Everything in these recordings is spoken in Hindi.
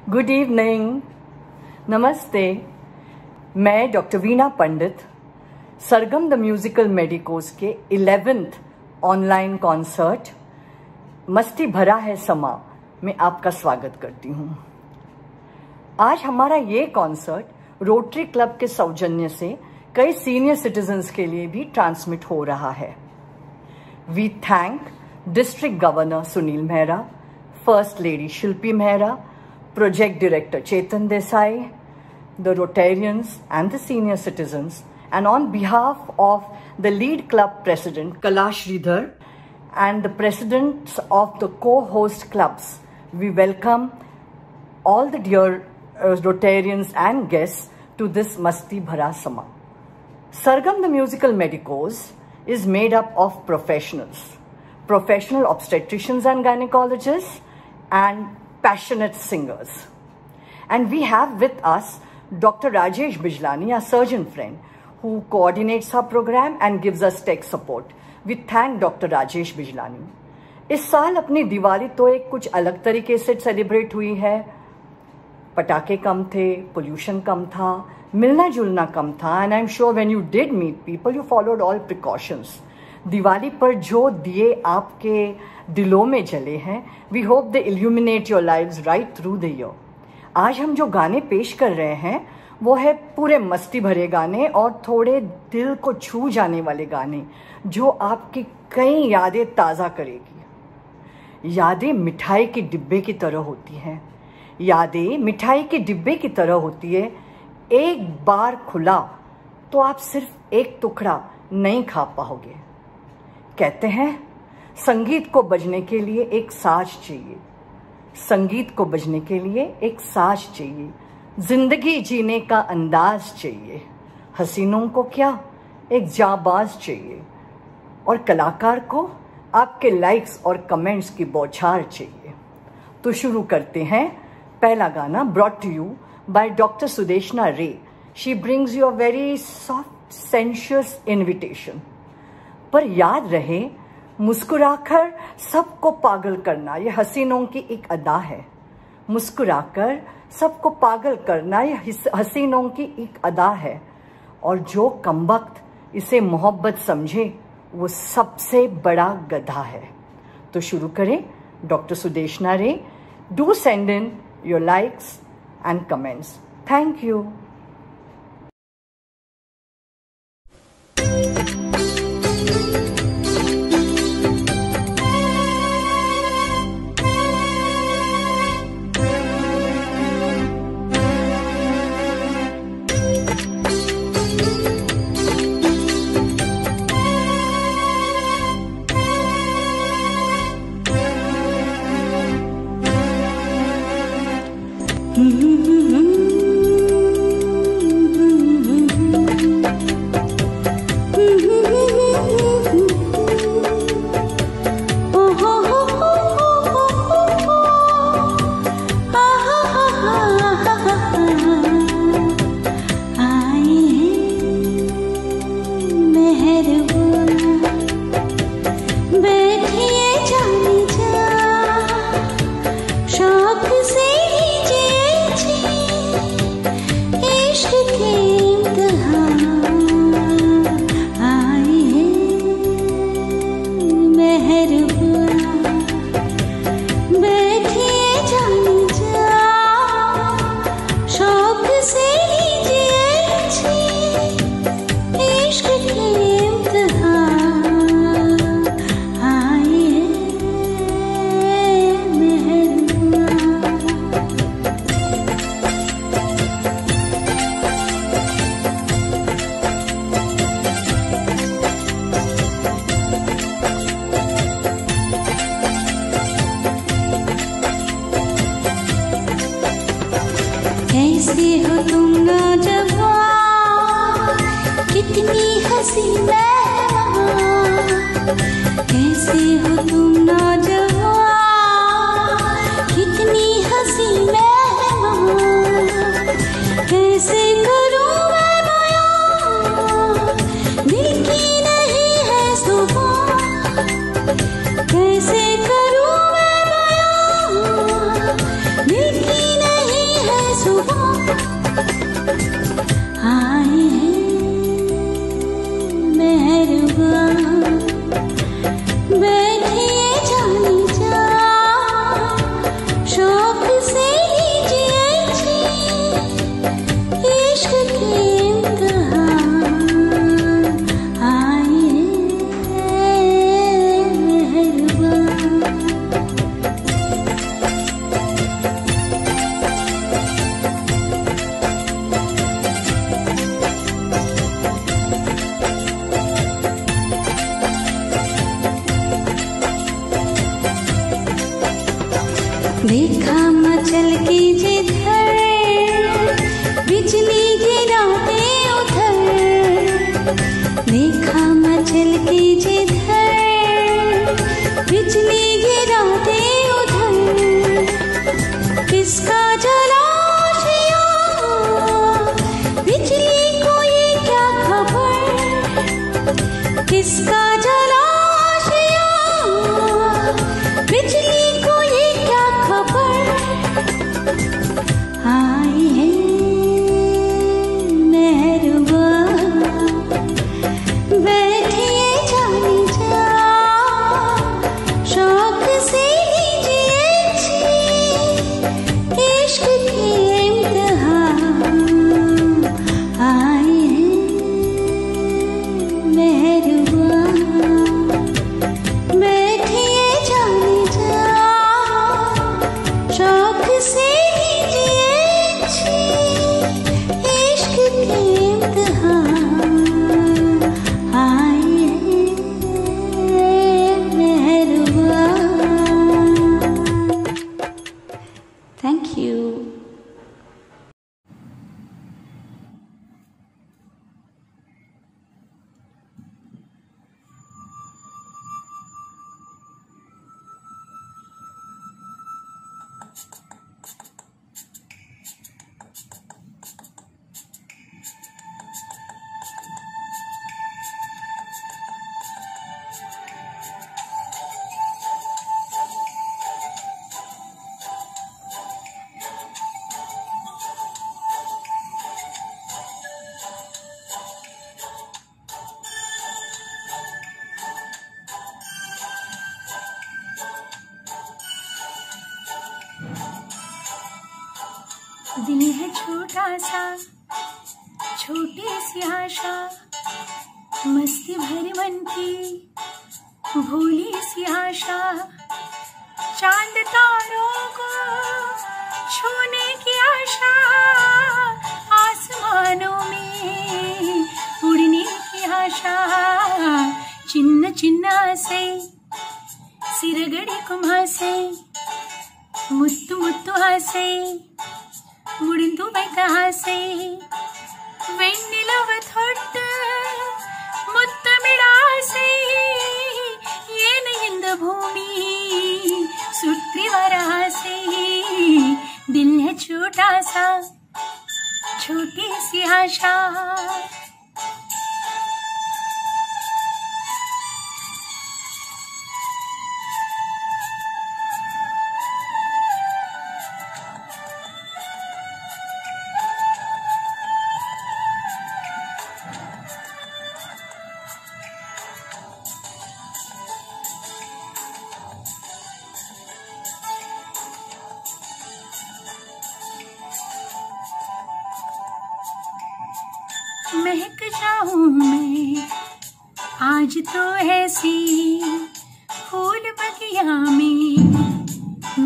गुड इवनिंग, नमस्ते। मैं doctor Veena Pandit Sargam the musical medicos के 11th ऑनलाइन कॉन्सर्ट मस्ती भरा है समा में आपका स्वागत करती हूँ। आज हमारा ये कॉन्सर्ट रोटरी क्लब के सौजन्य से कई सीनियर सिटीजन्स के लिए भी ट्रांसमिट हो रहा है। We thank district governor Sunil Mehra, first lady Shilpi Mehra, Project Director Chetan Desai, the Rotarians and the senior citizens, and on behalf of the lead club president Kailash Sridhar and the presidents of the co-host clubs, we welcome all the dear Rotarians and guests to this Masti Bhara Sama. Sargam the Musical Medicos is made up of professionals, professional obstetricians and gynecologists, and passionate singers. And we have with us Dr. Rajesh Bijlani, our surgeon friend, who coordinates our program and gives us tech support. We thank Dr. Rajesh Bijlani. इस साल अपनी दिवाली तो एक कुछ अलग तरीके से सेलिब्रेट हुई है। पटाखे कम थे, पोल्यूशन कम था, मिलना जुलना कम था, and I'm sure when you did meet people, you followed all precautions. Diwali पर जो दिए आपके दिलों में जले हैं, we hope they illuminate your lives right through the year. आज हम जो गाने पेश कर रहे हैं वो है पूरे मस्ती भरे गाने और थोड़े दिल को छू जाने वाले गाने जो आपकी कई यादें ताज़ा करेगी। यादें मिठाई के डिब्बे की तरह होती हैं, यादें मिठाई के डिब्बे की तरह होती है। एक बार खुला तो आप सिर्फ एक टुकड़ा नहीं खा पाओगे। कहते हैं संगीत को बजने के लिए एक साज चाहिए, संगीत को बजने के लिए एक साज चाहिए, जिंदगी जीने का अंदाज चाहिए। हसीनों को क्या, एक जाबाज चाहिए, और कलाकार को आपके लाइक्स और कमेंट्स की बौछार चाहिए। तो शुरू करते हैं। पहला गाना brought to you by doctor Sudeshna Ray. She brings you a very soft sensuous invitation. पर याद रहे, मुस्कुराकर सबको पागल करना ये हसीनों की एक अदा है। मुस्कुराकर सबको पागल करना ये हसीनों की एक अदा है, और जो कमबख्त इसे मोहब्बत समझे वो सबसे बड़ा गधा है। तो शुरू करें। डॉक्टर सुदेशना रे, do send in your likes and comments. Thank you. कैसी हो तुम नौजवान, कितनी हंसी मेहमान। कैसी हो तुम नौजवान, कितनी हंसी मेहमान। कैसे करूं मैं बयां, दिल की नहीं है जुबान। कैसे करूं मैं बयां, दिल की नहीं देखा मचल के जिधर बिजली गिराते उधर, देखा मचल के जिधर बिजली गिराते उधर, किसका जलाशया बिजली को ये क्या खबर, किसका जलाशया बिजली को ये क्या खबर, आई है मेहरबा बैठिए जानी जा, शौक से लीजिए इश्क के इम्तिहान, आई है मेहरबा बैठिए जानी जा, शौक से लीजिए इश्क के इम्तिहान, आई है मेहरबा। Thank you. दिल है छोटा सा, छोटी सी आशा, मस्ती भरी मन की भोली सी आशा, चांद तारों को छूने की आशा, आसमानों में उड़ने की आशा, चिन्न चिन्न से सिरगड़ी कुम्हासे, मुत्तु मुत्तु हासे मुड़िंದು ಬೈಕಹಾಸೆ, ವೆಣ್ಣಿಲವ ತೊಟ್ಟ ಮುತ್ತ ಮಿಡಾಸೆ, ಏನೆಯಿಂದ ಭೂಮಿ ಸುತ್ರಿವರಾಸೆ, दिल है छोटा सा, छोटी सी आशा, महक जाऊं मैं आज तो ऐसी फूल बगिया में,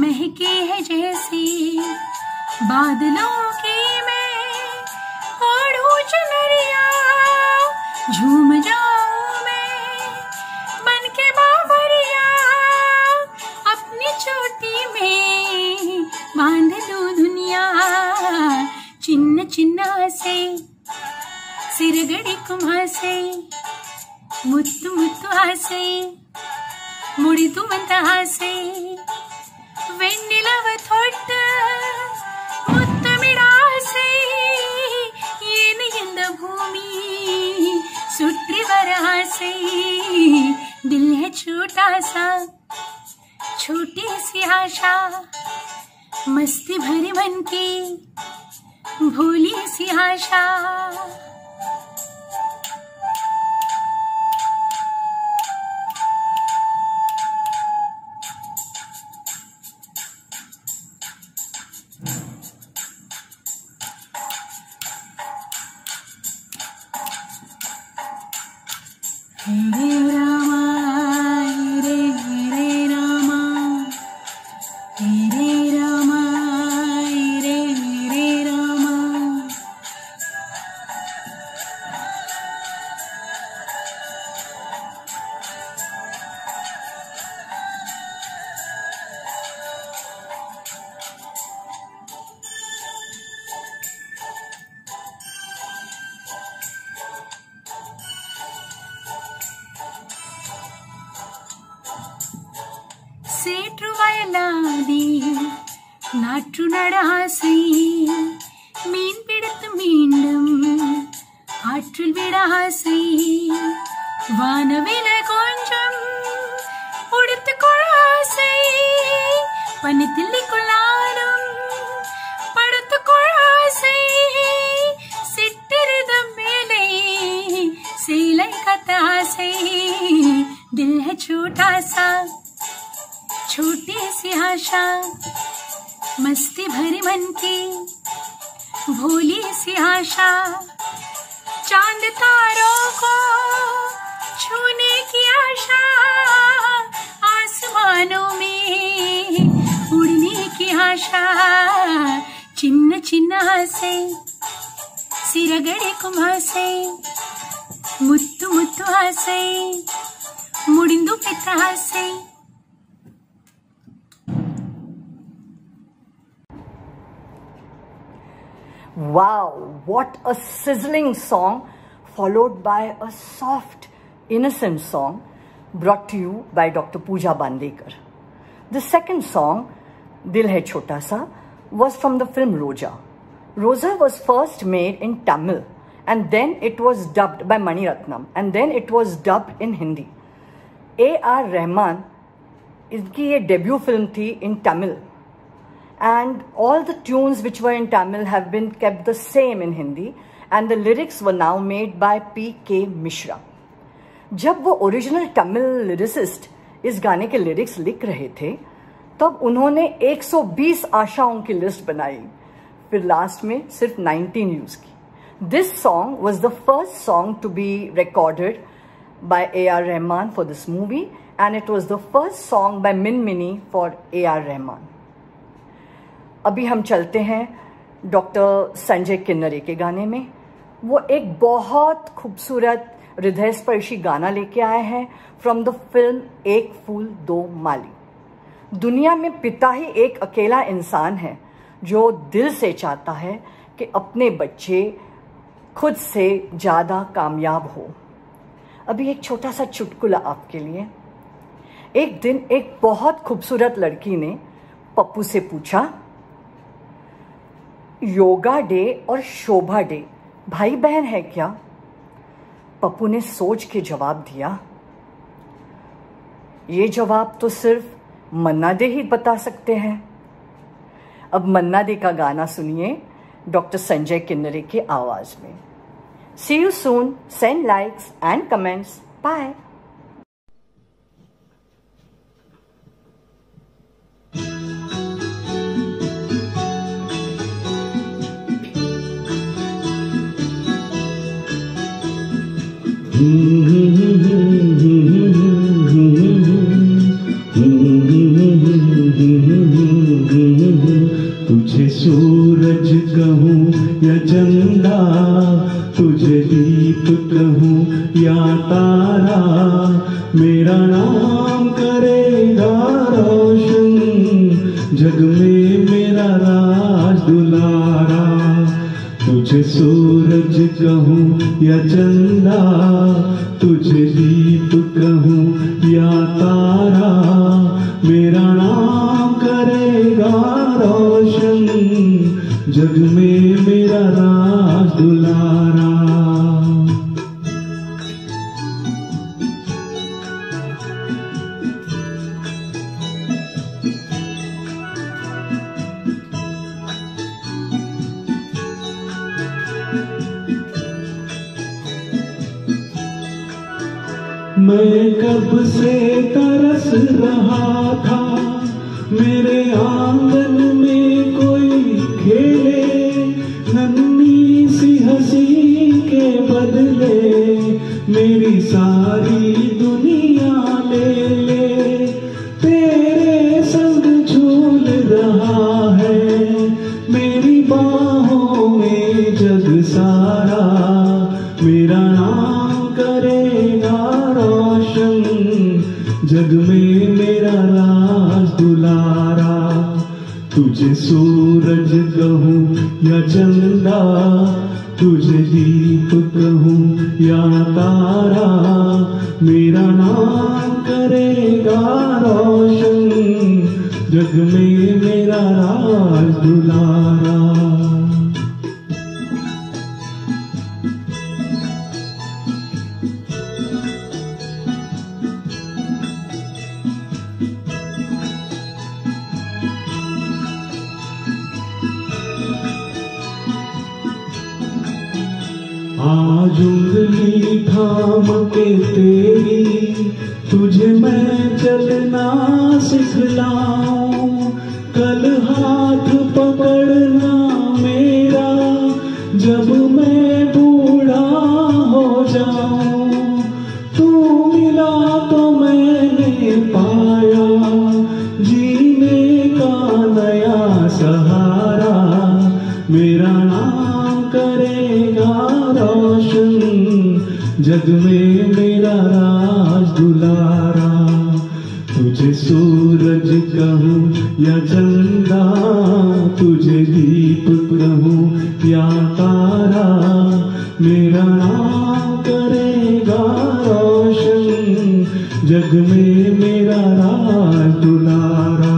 महके है जैसे बादलों की मैं ओढ़ूं चुनरिया, झूम जाऊं मैं बन के बाबरिया, अपनी चोटी में बांध लूं दुनिया, चिन्न चिन्न से सिरगड़ी कुम्हासे, मुत्तु मुत्तु हासे मुड़िದು ಬಂತ ಹಾಸೆ, ವೆಣ್ಣಿಲವ ತೊಟ್ಟ ಮುತ್ತ ಮಿಡಾಸೆ, ಏನೆಯಿಂದ ಭೂಮಿ ಸುತ್ರಿವರಾಸೆ, दिल है छोटा सा, छोटी सी आशा, मस्ती भरी मन की भोली सी आशा। हरे रामा हरे हरे रामा, हरे रामा हरे हरे रामा, வயலாதி நாற்று நடாசை மீன் பிடித்து மீண்டும் ஆற்றில் விட ஆசை வானவில கொஞ்சம் உடுத்து கொள்ளாசை பனித்தில்லி கொள்ளாலும் படுத்து கொள்ளாசை சித்திரதம் மேலே சேலை கத்தாசை दिल है छोटा सा छोटी सी आशा मस्ती भरी मन की भोली सी आशा चांद तारों को छूने की आशा आसमानों में उड़ने की आशा चिन्न चिन्न आसे सिरगड़े कुमासे मुत्तु मुत्तु आसे मुड़िंदु पिता आसे। Wow, what a sizzling song followed by a soft, innocent song brought to you by Dr. Pooja Bandekar. The second song, Dil Hai Chota Sa, was from the film Roja. Roja was first made in Tamil and then it was dubbed by Mani Ratnam and then it was dubbed in Hindi. A.R. Rahman, इसकी ये डेब्यू फिल्म थी in Tamil. And all the tunes which were in Tamil have been kept the same in Hindi and the lyrics were now made by P.K. Mishra. जब वो ओरिजिनल तमिल लिरिसिस्ट इस गाने के लिरिक्स लिख रहे थे तब उन्होंने 120 आशाओं की लिस्ट बनाई, फिर लास्ट में सिर्फ 19 यूज की. This song was the first song to be recorded by A.R. Rahman for this movie and it was the first song by Min Mini for A.R. Rahman. अभी हम चलते हैं डॉक्टर संजय किन्नरे के गाने में. वो एक बहुत खूबसूरत हृदय स्पर्शी गाना लेके आए हैं फ्रॉम द फिल्म एक फूल दो माली. दुनिया में पिता ही एक अकेला इंसान है जो दिल से चाहता है कि अपने बच्चे खुद से ज्यादा कामयाब हो. अभी एक छोटा सा चुटकुला आपके लिए. एक दिन एक बहुत खूबसूरत लड़की ने पप्पू से पूछा, योगा डे और शोभा डे भाई बहन है क्या? पप्पू ने सोच के जवाब दिया, ये जवाब तो सिर्फ मन्ना दे ही बता सकते हैं. अब मन्ना दे का गाना सुनिए डॉक्टर संजय किन्नरे की आवाज में. See you soon. Send likes and comments. Bye. तुझे सूरज कहूँ या चंदा, तुझे दीप कहूँ या तारा, मेरा नाम करेगा रोशन, जग में मेरा राज दुलारा. तुझे सूरज कहूँ या चंदा, तुझे दीप कहूँ या तारा, मेरा नाम करेगा रोशन, जग में मेरा राज दुलारा. मैं कब से तरस रहा था, मेरे आंगन में कोई खेले, नन्ही सी हंसी के बदले मेरी सारी दुनिया ले ले. तेरे संग झूल रहा है मेरी बाहों में जग सारा, मेरा नाम करेगा रोशन, जग में मेरा राज दुलारा. तुझे सूरज कहूँ या चंदा, तुझे दीप कहूँ या तारा, मेरा नाम करेगा रोशन, जग में मेरा राज दुलारा। आज उंगली थाम के तेरी तुझे मैं चलना सिखलाऊं, कल हाथ पकड़ना मेरा जब मैं बूढ़ा हो जाऊं। तू मिला तो मैंने पाया जीने का नया सहारा, मेरा नाम करेगा रोशन, जग में मेरा राज दुलारा। तुझे सूरज कहूँ या चंदा, तुझे दीप कहूँ या तारा, मेरा नाम करेगा रोशन, जग में मेरा राज दुलारा।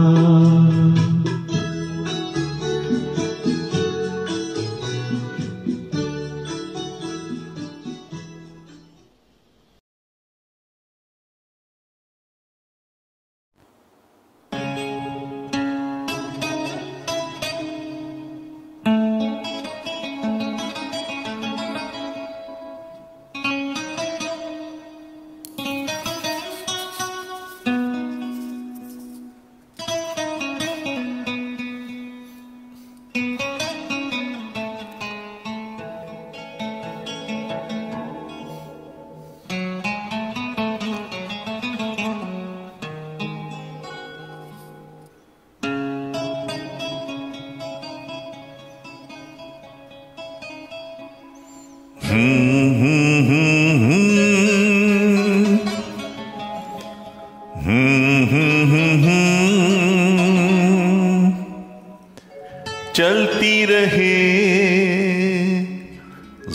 चलती रहे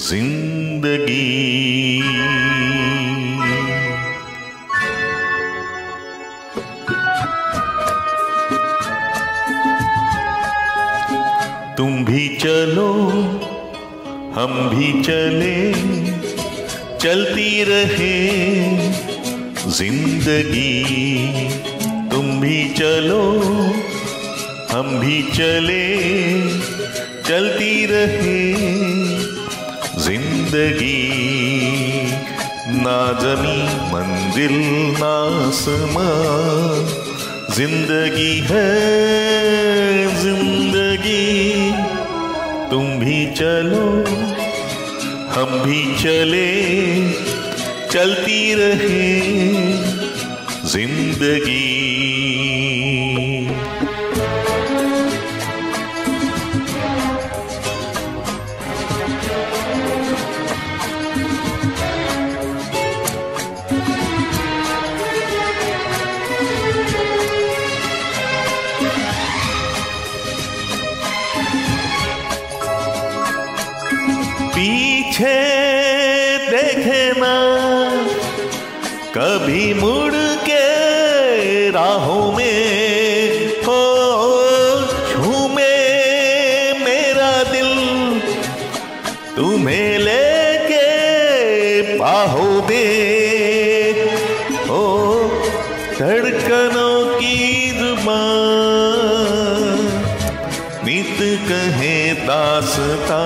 जिंदगी, तुम भी चलो हम भी चले, चलती रहे जिंदगी। तुम भी चलो हम भी चले, चलती रहे जिंदगी। ना जमी मंजिल ना आसमां, जिंदगी है जिंदगी। तुम भी चलो हम भी चले, चलती रहे जिंदगी। पीछे देखे ना कभी मुड़ के राहों में, हो झूमे मेरा दिल तुम्हें लेके बाहों में। हो धड़कनों की जुबान नित कहे दास्तां,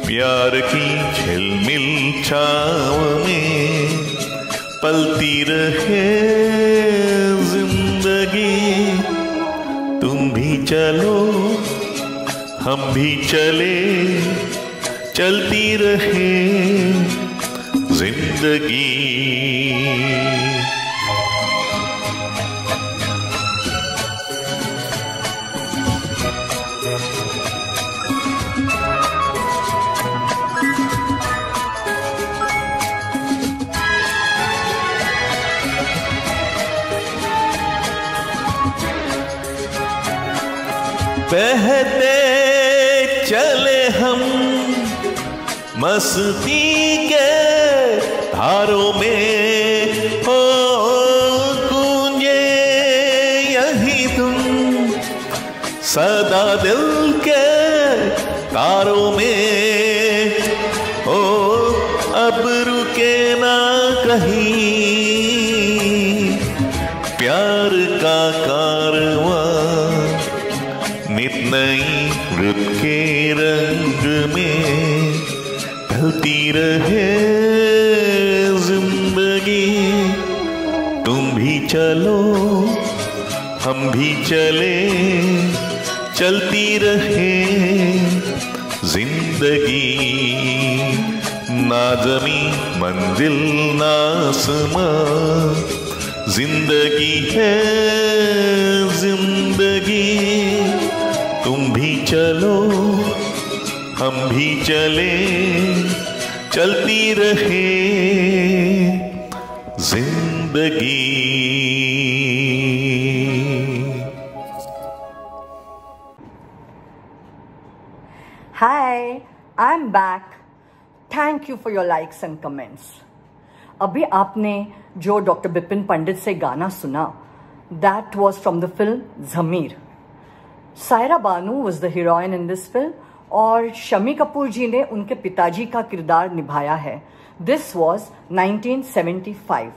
प्यार की झिलमिल छाँव में पलती रहे जिंदगी। तुम भी चलो हम भी चले, चलती रहे जिंदगी। बहते चले हम मस्ती के धारों में, हो गूंजे यह सदा दिल के तारों में, ओ अब रुके ना कहीं प्यार का कारवां, नित नई रुत के रंग में ढलती रहे जिंदगी। तुम भी चलो हम भी चले, चलती रहे जिंदगी। ना ज़मीं मंजिल ना आसमां, जिंदगी है जिंदगी। तुम भी चलो हम भी चले, चलती रहे जिंदगी। Hi, I'm back. Thank you for your likes and comments. अभी आपने जो डॉक्टर बिपिन पंडित से गाना सुना, that was from the film Zamir. Saira Banu was the heroine in this film और शमी कपूर जी ने उनके पिताजी का किरदार निभाया है. This was 1975.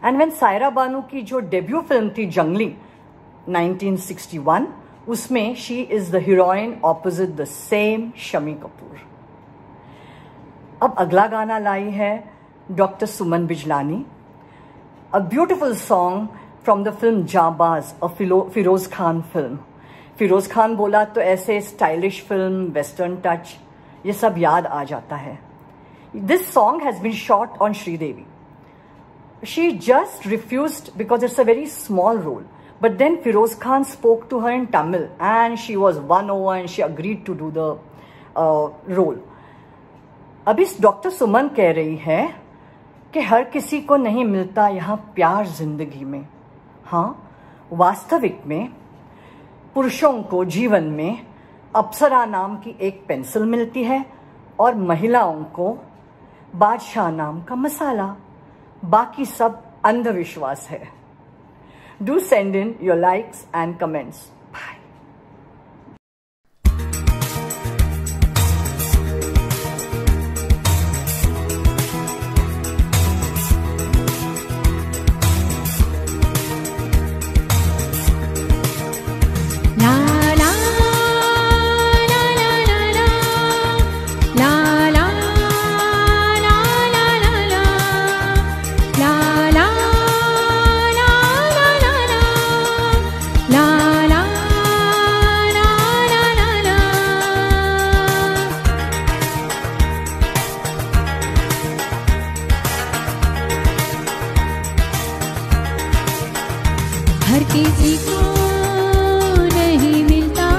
And when Saira Banu की जो डेब्यू फिल्म थी जंगली 1961, उसमें she is the heroine opposite the same Shami Kapoor. अब अगला गाना लाई है doctor Suman Bijlani. A beautiful song from the film Jaanbaaz, a Feroz Khan फिल्म. फिरोज खान बोला तो ऐसे स्टाइलिश फिल्म, वेस्टर्न टच, ये सब याद आ जाता है. This song has been shot on Sridevi. She just refused because it's a very small role. But then Firoz Khan spoke to her in Tamil and she was won over and she agreed to do the role. अभी डॉक्टर सुमन कह रही है कि हर किसी को नहीं मिलता यहाँ प्यार जिंदगी में. हाँ, वास्तविक में पुरुषों को जीवन में अप्सरा नाम की एक पेंसिल मिलती है और महिलाओं को बादशाह नाम का मसाला. बाकी सब अंधविश्वास है. Do send in your likes and comments. Bye. हर किसी को नहीं मिलता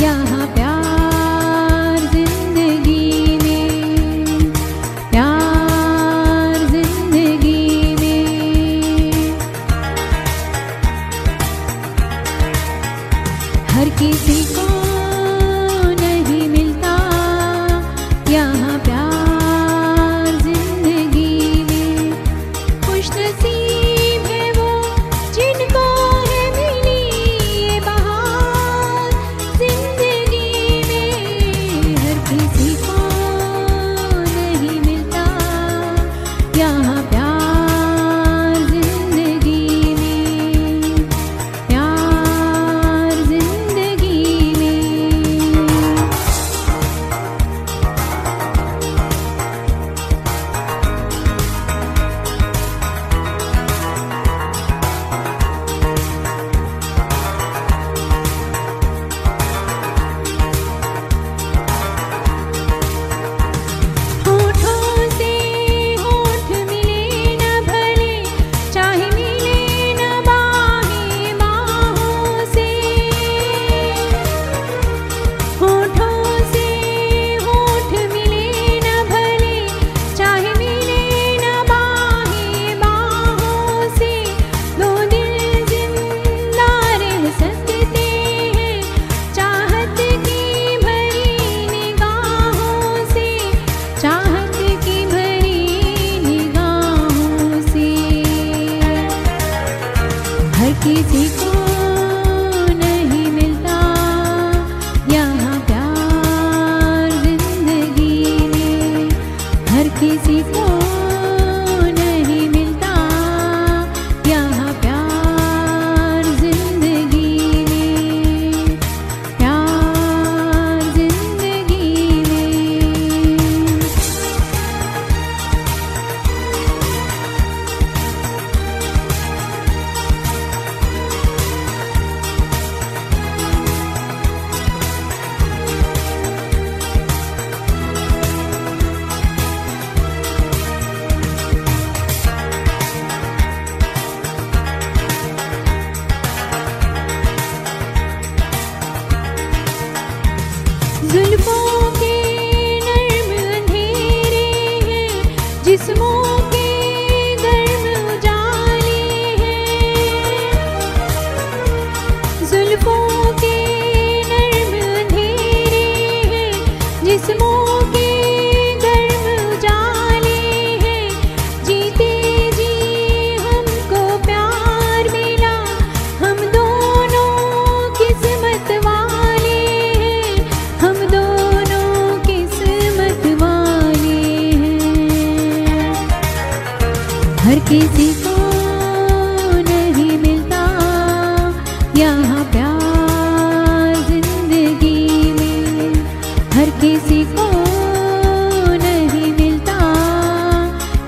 यहाँ प्यार जिंदगी में, प्यार जिंदगी में. हर किसी को नहीं मिलता यहाँ प्यार जिंदगी में. खुश नसीब है वो जिनको है मिली ये बहार जिंदगी में. हर किसी को नहीं मिलता यहाँ प्यार जिंदगी में, प्यार जिंदगी में. जुल्फों के नर्म अंधेरे हैं, जिस्मों के गर्म उजाले हैं। जुल्फों के नर्म अंधेरे हैं, जिस्मों के गर्म उजाले हैं। जीते जी हमको प्यार मिला, हम दोनों किस्मत वाले हैं, हम दोनों किस्मत वाले हैं। हर किसी को नहीं मिलता यहाँ प्यार जिंदगी में, हर किसी को नहीं मिलता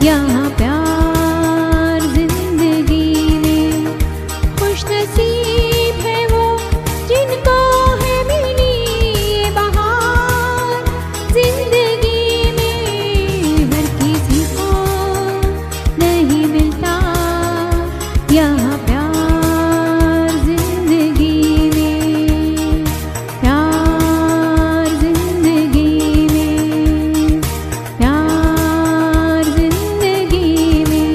यहाँ प्यार जिंदगी में। खुश नसीब है वो जिनको है मिली ये बहार जिंदगी में, हर किसी को नहीं मिलता यहाँ प्यार जिंदगी में, प्यार जिंदगी में, प्यार जिंदगी में।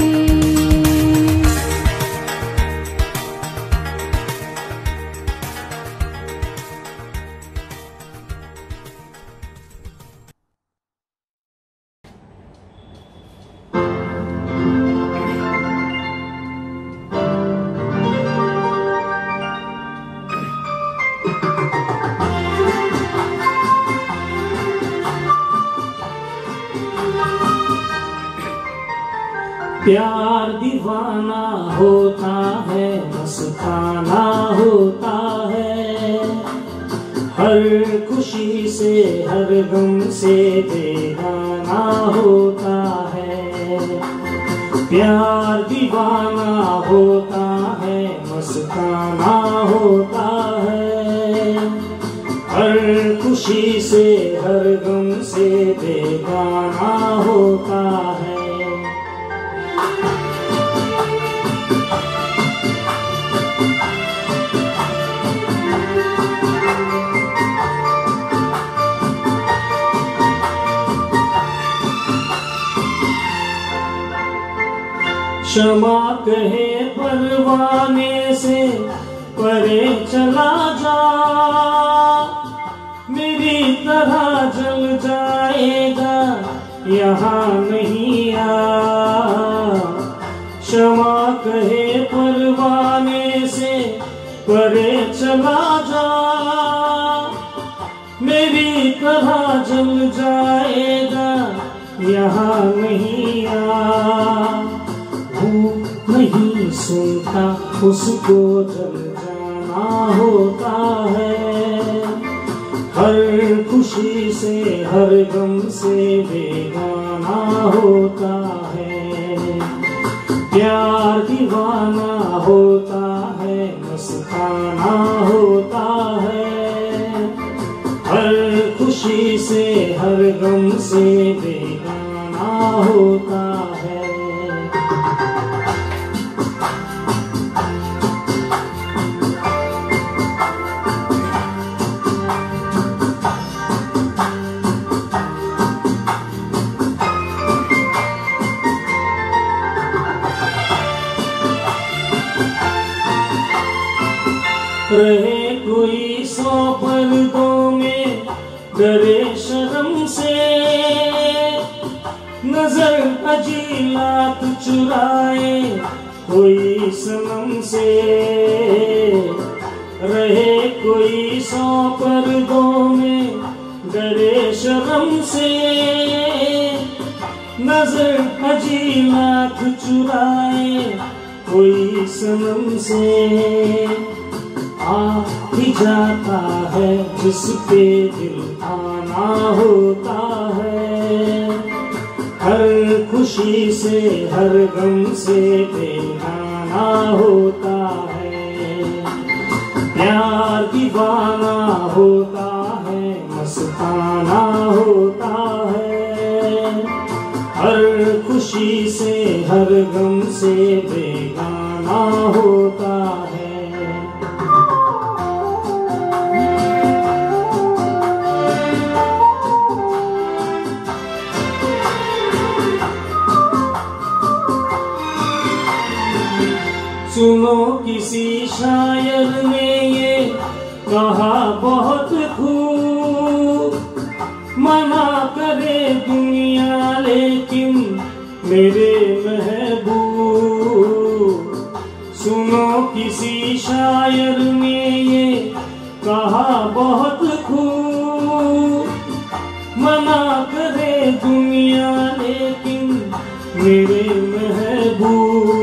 प्यार दीवाना होता है, मस्ताना होता है, हर खुशी से हर गम से बेगाना होता है। प्यार दीवाना होता है, मस्ताना होता है, हर खुशी से हर गम से बेगाना होता है। क्षमा कहे परवाने से परे चला जा, मेरी तरह जल जाएगा यहाँ नहीं आ। क्षमा कहे परवाने से परे चला जा, मेरी तरह जल जाएगा यहाँ नहीं आ। नहीं सुनता उसको जल जाना होता है, हर खुशी से हर गम से बेगाना होता है। प्यार दीवाना होता है, मस्ताना होता है, हर खुशी से हर गम से बेगाना होता है। रहे कोई 100 पर्दों में, डरे शर्म से, नजर अजीलात चुराए कोई सनम से। रहे कोई 100 पर्दों में, डरे शर्म से, नजर अजीलात चुराए कोई सनम से। आ ही जाता है जिस पे दिल आना होता है, हर खुशी से हर गम से बेगाना होता है। प्यार दीवाना होता है, मस्ताना होता है, हर खुशी से हर गम से बेगाना होता है। सुनो किसी शायर ने ये कहा बहुत खूब, मना करे दुनिया लेकिन मेरे महबूब। सुनो किसी शायर ने ये कहा बहुत खूब, मना करे दुनिया लेकिन मेरे महबूब।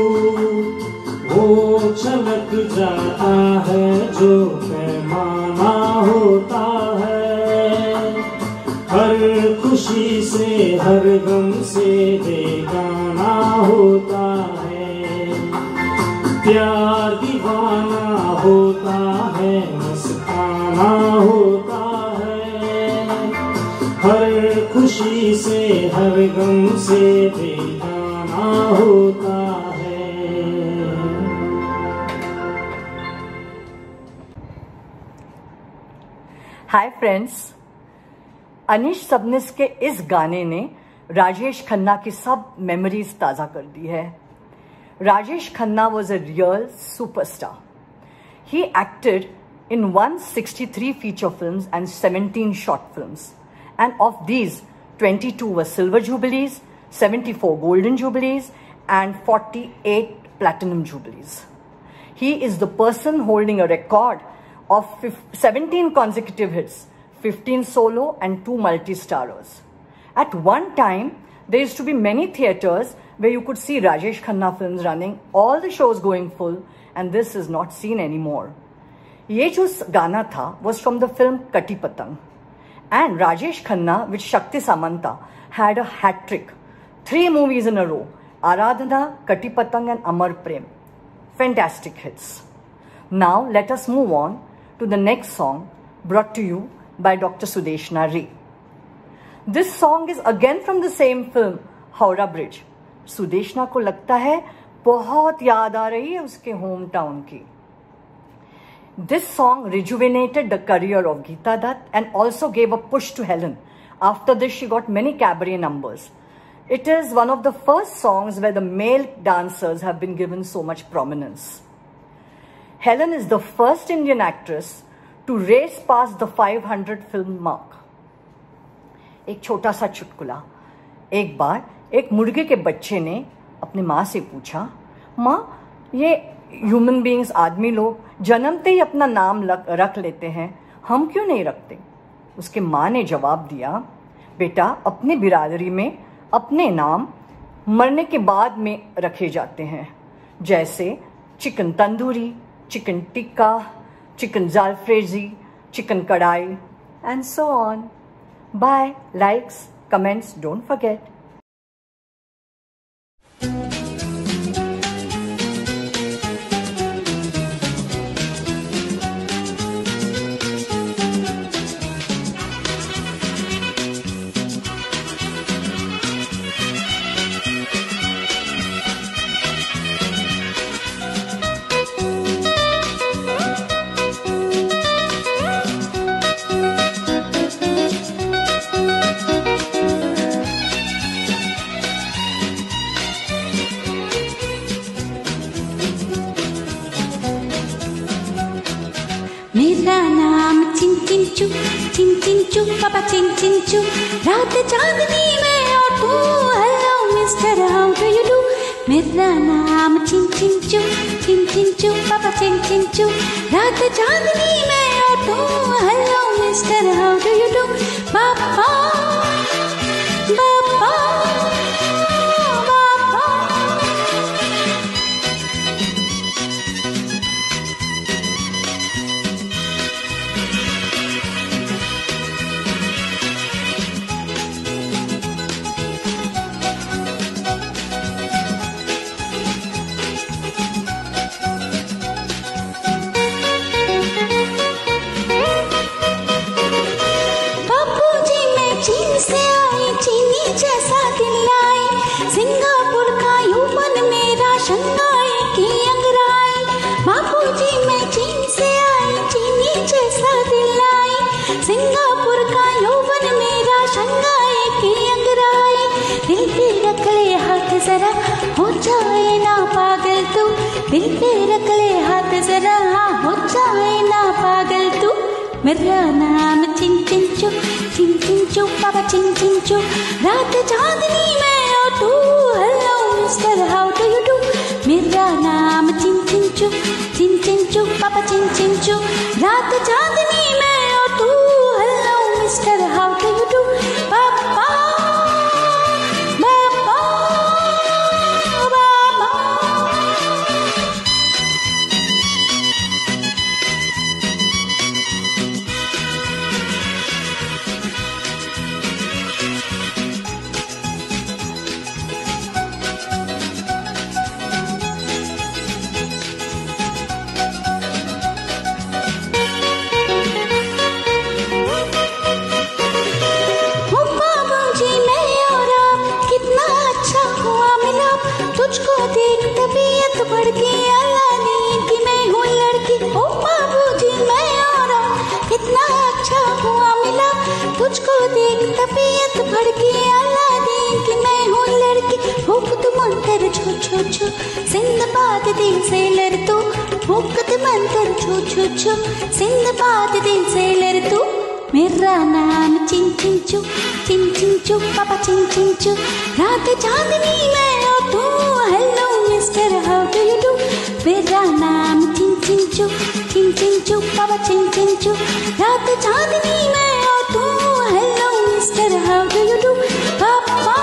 वो छलक जाता है जो पैमाना होता है, हर खुशी से हर गम से बेगाना होता है। प्यार दीवाना होता है, मस्ताना होता है, हर खुशी से हर गम से बेगाना होता है। हाय फ्रेंड्स, अनीश सबनिस के इस गाने ने राजेश खन्ना की सब मेमोरीज ताज़ा कर दी है। Rajesh Khanna was a real superstar. He acted in 163 feature films and 17 short films. And of these, 22 were Silver Jubilees, 74 Golden Jubilees, and 48 Platinum Jubilees. He is the person holding a record of 17 consecutive hits, 15 solo and 2 multi-starrers. At one time, there used to be many theatres where you could see Rajesh Khanna films running, all the shows going full, and this is not seen anymore. Ye jo gana tha was from the film Kati Patang. And Rajesh Khanna with Shakti Samanta had a hat trick. 3 movies in a row, Aradhana, Kati Patang and Amar Prem. Fantastic hits. Now let us move on to the next song brought to you by Dr. Sudeshna Ray. This song is again from the same film, Howrah Bridge. Sudeshna को लगता है बहुत याद आ रही है उसके होम टाउन की. This song rejuvenated the career of Geeta Dutt and also gave a push to Helen. After this, she got many cabaret numbers. It is one of the first songs where the male dancers have been given so much prominence. Helen is the first Indian actress to race past the 500 film mark. एक छोटा सा चुटकुला. एक बार एक मुर्गे के बच्चे ने अपनी माँ से पूछा, माँ ये ह्यूमन बीइंग्स आदमी लोग जन्मते ही अपना नाम रख लेते हैं, हम क्यों नहीं रखते? उसके माँ ने जवाब दिया, बेटा अपनी बिरादरी में अपने नाम मरने के बाद में रखे जाते हैं, जैसे chicken tandoori, chicken tikka, chicken jalfrezi, chicken kadai and so on. Bye. Likes, comments, don't forget. मेरा नाम चिन चिन चू पापा चिन चिन चू. रात चांदनी में और तू hello mister how do you do. मेरा नाम चिन चिन चू पापा चिन चिन चू. रात चांदनी में और तू hello mister how do you do. पापा पापा सिंगापुर का यौवन मेरा शंघाई की अंगराई. दिल पे रख ले हाथ जरा, हो जाए ना पागल तू. दिल पे रख ले हाथ जरा, हाँ हो जाए ना पागल तू। मेरा नाम चिन चिन चू, चिन चिन चू पापा चिन चिन चू। रात चांदनी में और तू, hello mister how do you do. मेरा नाम चिन चिन चू, चिन चिन चू पापा चिन चिन चू। रात चांदनी में और तू, hello mister how do you do. पापा तुझको देख तबीयत बढ़ती, अल्लाह नींद की मैं हूँ लड़की। ओ बाबूजी मैं और कितना अच्छा हुआ मिला, तुझको देख तबीयत बढ़ती, अल्लाह नींद की मैं हूँ लड़की। भूख मंतर छो छो छो, सिंदबाद दिल से लड़ तू। भूख मंतर छो छो छो, सिंदबाद दिल से लड़ तू। मेरा नाम चिन चिन चू, चिन चिन चू पापा चिन चिन चू। रात चांदनी में और तू, hello mister how do you do. मेरा नाम चिन चिन चू, चिन चिन चू पापा चिन चिन चू। रात चांदनी में और तू, hello mister how do you do. पापा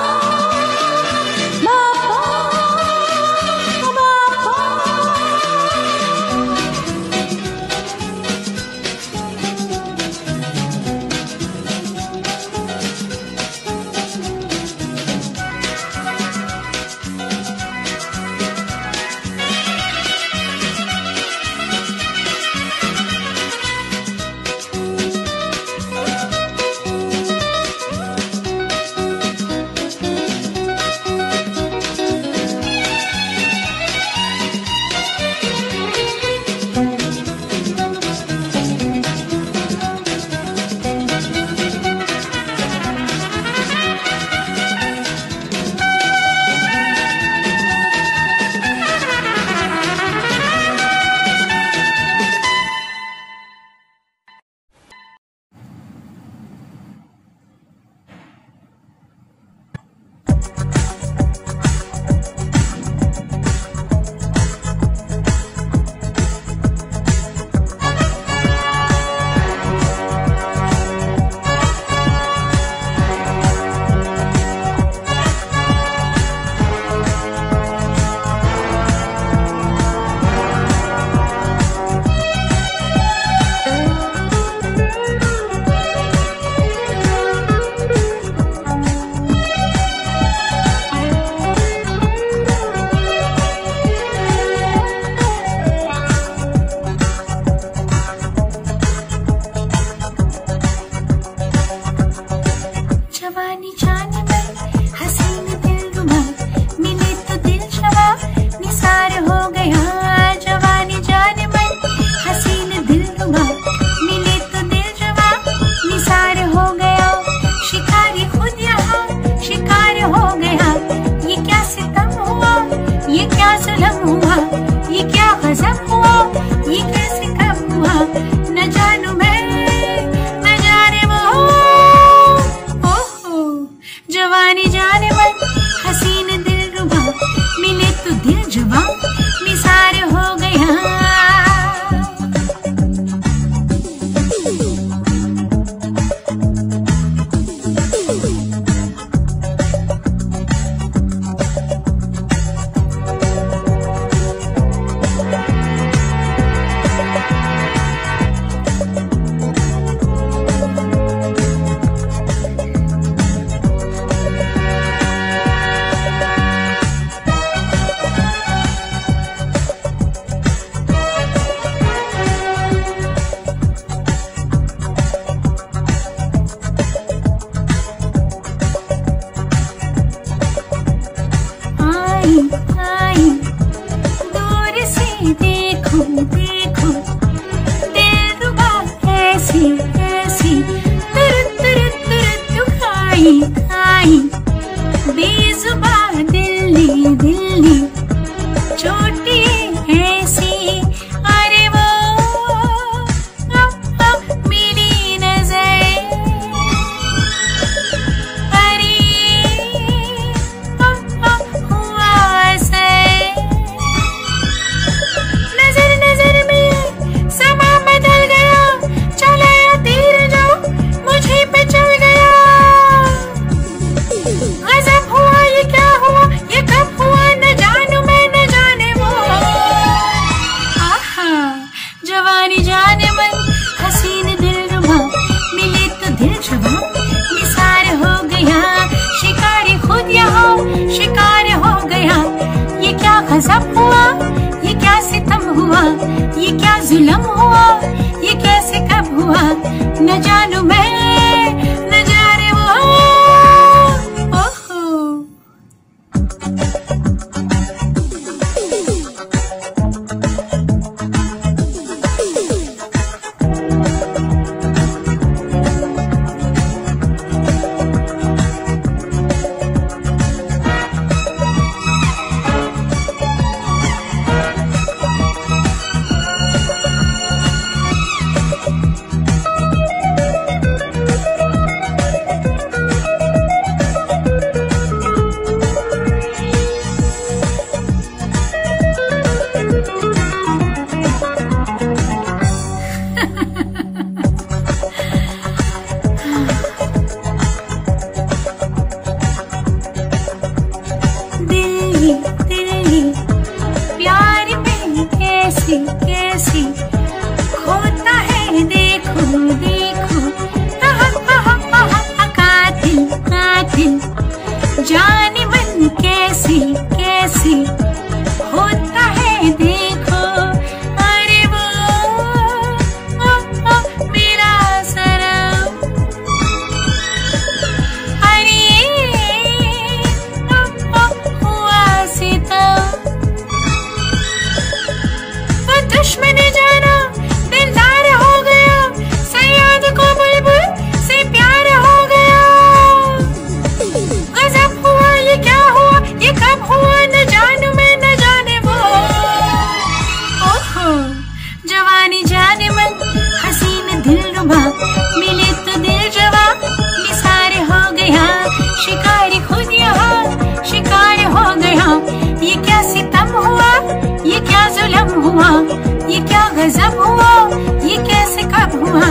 गजब हुआ, ये क्या सितम हुआ, ये क्या जुल्म हुआ, ये कैसे कब हुआ, न जानू मैं न जाने वो। ओहो कैसी होता है, देखो देखो कातिल कातिल जाने मन कैसी कैसी होता है, देखो अरे वो मेरा सनम, अरे हुआ सितम, दुश्मन जाना दिलदार हो गया, सयाद को बुलबुल से प्यार हो गया। गजब हुआ, ये क्या हुआ, ये कब हुआ, न जानू मैं न जाने वो। ओहो जवानी जाने मन, हसीन दिलरुबा, मिले तो दिल जवा, निसार हो गया, शिकारी खुद यहाँ शिकार हो गया। ये क्या सितम हुआ, ये क्या जुल्म हुआ, ये क्या गजब हुआ, ये कैसे कब हुआ,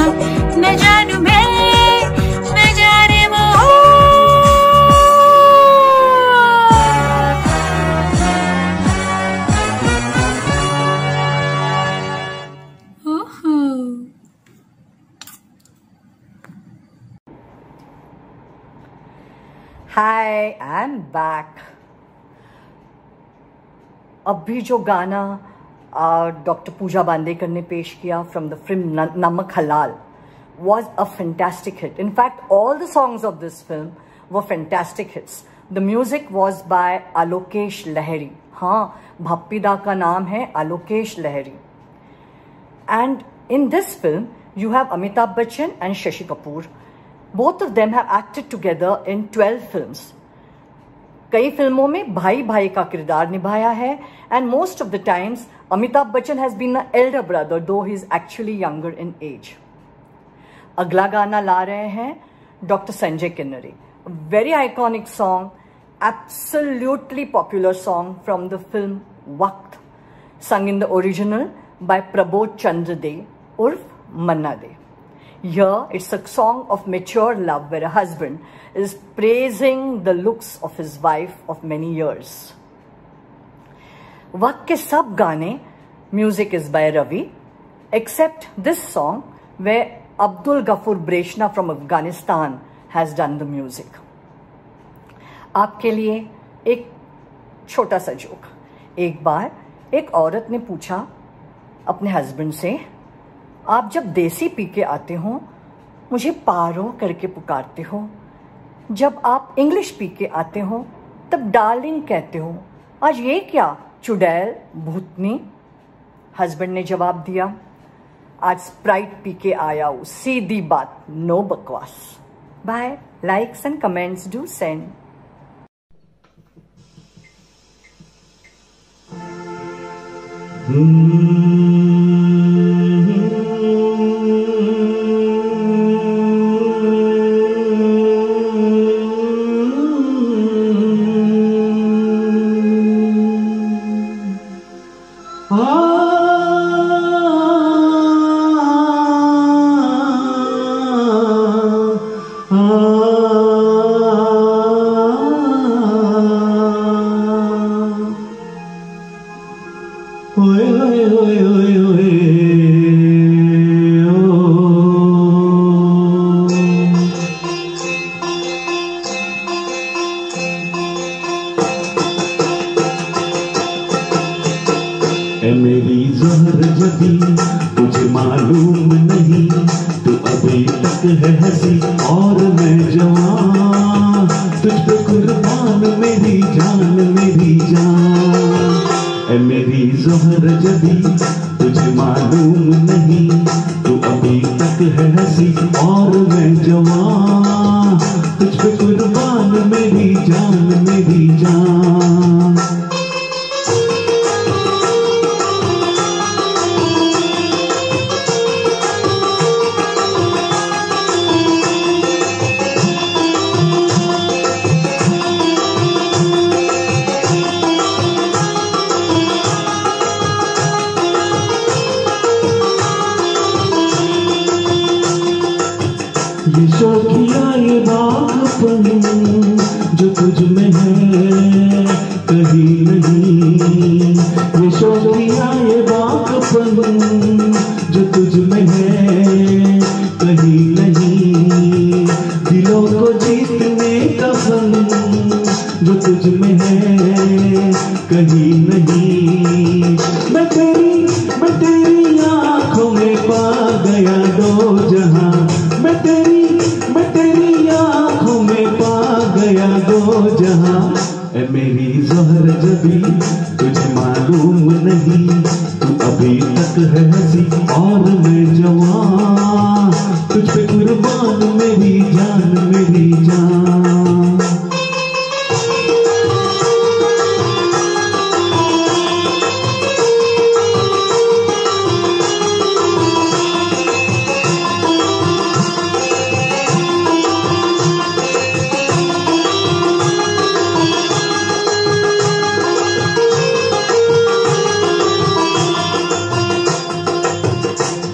न जानू मैं न जाने वो। ओहो हाय, आई एम बैक। अभी जो गाना डॉक्टर पूजा बांदेकर ने पेश किया फ्रॉम द फिल्म नमक हलाल was a fantastic hit. In fact, all the songs of this film were fantastic hits. The music was by Alokesh Lahiri. हाँ, भप्पीदा का नाम है Alokesh Lahiri. And in this film, you have Amitabh Bachchan and Shashi Kapoor. Both of them have acted together in 12 films. कई फिल्मों में भाई भाई का किरदार निभाया है, and most of the times Amitabh Bachchan has been an elder brother, though he is actually younger in age. अगला गाना ला रहे हैं doctor Sanjay Kinnare. Very iconic song, absolutely popular song from the film Waqt, sung in the original by Prabodh Chandra De urf Manna De. Here, it's a song of mature love where a husband is praising the looks of his wife of many years. वक्त के सब गाने, music is by Ravi, except this song where Abdul Ghaffur Breshna from Afghanistan has done the music. आपके लिए एक छोटा सा जोक. एक बार एक औरत ने पूछा अपने हस्बैंड से, आप जब देसी पी के आते हो मुझे पारो करके पुकारते हो, जब आप इंग्लिश पी के आते हो तब डार्लिंग कहते हो, आज ये क्या चुड़ैल भूतनी. हस्बैंड ने जवाब दिया, आज स्प्राइट पी के आया हूं, सीधी बात, नो बकवास. Bye. Likes and comments do send. Oi, oi, oi, oi. तक है हंसी और मैं जवान, तुझ पे कुर्बान मेरी जान मेरी जान। ऐ मेरी ज़ोहर जबी तुझे मालूम नहीं, तू अभी तक है हंसी और मैं जवान, तुझ पे कुर्बान मेरी जान मेरी जान। ये शौकिया ये बागपन जो तुझ में है कहीं नहीं, ये शौकिया ये बागपन जो तुझ में है कहीं नहीं, दिलों को जीतने का फन जो तुझ में है कहीं नहीं। मैं तेरी आंखों में पा गया दो जहां, मैं तेरी आंखों में पा गया दो जहां। ऐ मेरी ज़ोहर जबी तुझे मालूम नहीं, तू अभी तक है हंसी और मैं जवान, तुझ पे कुर्बान मेरी जान मेरी जान।